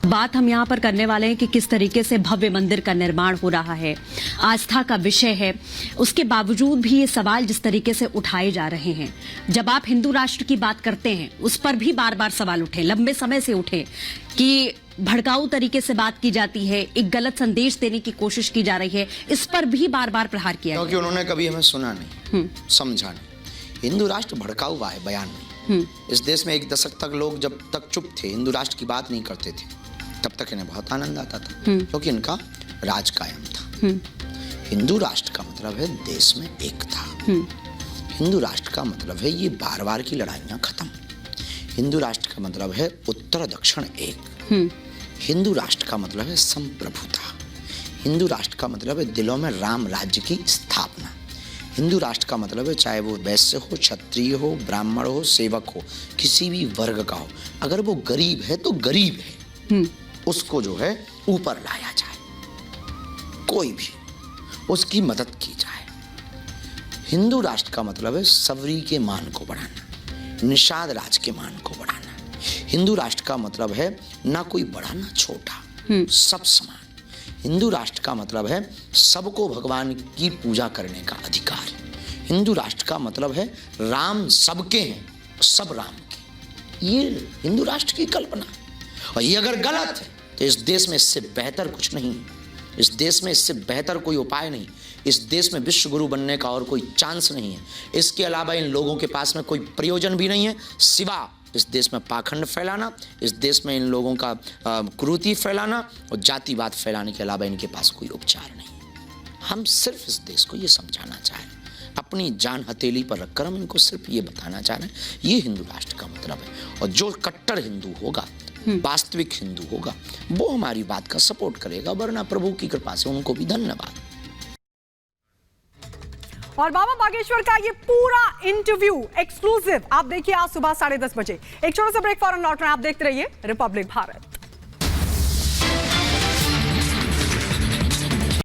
बात हम यहाँ पर करने वाले हैं कि किस तरीके से भव्य मंदिर का निर्माण हो रहा है, आस्था का विषय है। उसके बावजूद भी ये सवाल जिस तरीके से उठाए जा रहे हैं, जब आप हिंदू राष्ट्र की बात करते हैं उस पर भी बार बार सवाल उठे, लंबे समय से उठे कि भड़काऊ तरीके से बात की जाती है, एक गलत संदेश देने की कोशिश की जा रही है, इस पर भी बार बार प्रहार किया क्योंकि उन्होंने कभी हमें सुना नहीं, समझा नहीं। हिंदू राष्ट्र भड़काऊ बयान नहीं। इस देश में एक दशक तक लोग जब तक चुप थे, हिंदू राष्ट्र की बात नहीं करते थे, तब तक इन्हें बहुत आनंद आता था, क्योंकि इनका राज कायम था। हिंदू राष्ट्र का मतलब है देश में एकता। हिंदू राष्ट्र का मतलब है ये बार बार की लड़ाइयां खत्म। हिंदू राष्ट्र का मतलब है उत्तर दक्षिण एक। हिंदू राष्ट्र का मतलब है संप्रभुता। हिंदू राष्ट्र का मतलब है दिलों में राम राज्य की स्थापना। हिंदू राष्ट्र का मतलब है चाहे वो वैश्य हो, क्षत्रिय हो, ब्राह्मण हो, सेवक हो, किसी भी वर्ग का हो, अगर वो गरीब है तो गरीब है, उसको जो है ऊपर लाया जाए, कोई भी उसकी मदद की जाए। हिंदू राष्ट्र का मतलब है सबरी के मान को बढ़ाना, निषाद राज के मान को बढ़ाना। हिंदू राष्ट्र का मतलब है ना कोई बड़ा ना छोटा, सब समान। हिंदू राष्ट्र का मतलब है सबको भगवान की पूजा करने का अधिकार। हिंदू राष्ट्र का मतलब है राम सबके हैं, सब राम के। ये हिंदू राष्ट्र की कल्पना है, और ये अगर गलत है तो इस देश में इससे बेहतर कुछ नहीं, इस देश में इससे बेहतर कोई उपाय नहीं, इस देश में विश्व गुरु बनने का और कोई चांस नहीं है। इसके अलावा इन लोगों के पास में कोई प्रयोजन भी नहीं है, सिवा इस देश में पाखंड फैलाना, इस देश में इन लोगों का कुरीति फैलाना और जातिवाद फैलाने के अलावा इनके पास कोई उपचार नहीं है। हम सिर्फ इस देश को ये समझाना चाह रहे हैं, अपनी जान हथेली पर रखकर हम इनको सिर्फ ये बताना चाह रहे हैं, ये हिंदू राष्ट्र का मतलब है। और जो कट्टर हिंदू होगा, वास्तविक हिंदू होगा, वो हमारी बात का सपोर्ट करेगा, वरना प्रभु की कृपा से उनको भी धन्यवाद। और बाबा बागेश्वर का ये पूरा इंटरव्यू एक्सक्लूसिव आप देखिए आज सुबह 10:30 बजे। एक छोटा सा ब्रेक फौरन लौट रहे हैं, आप देखते रहिए रिपब्लिक भारत।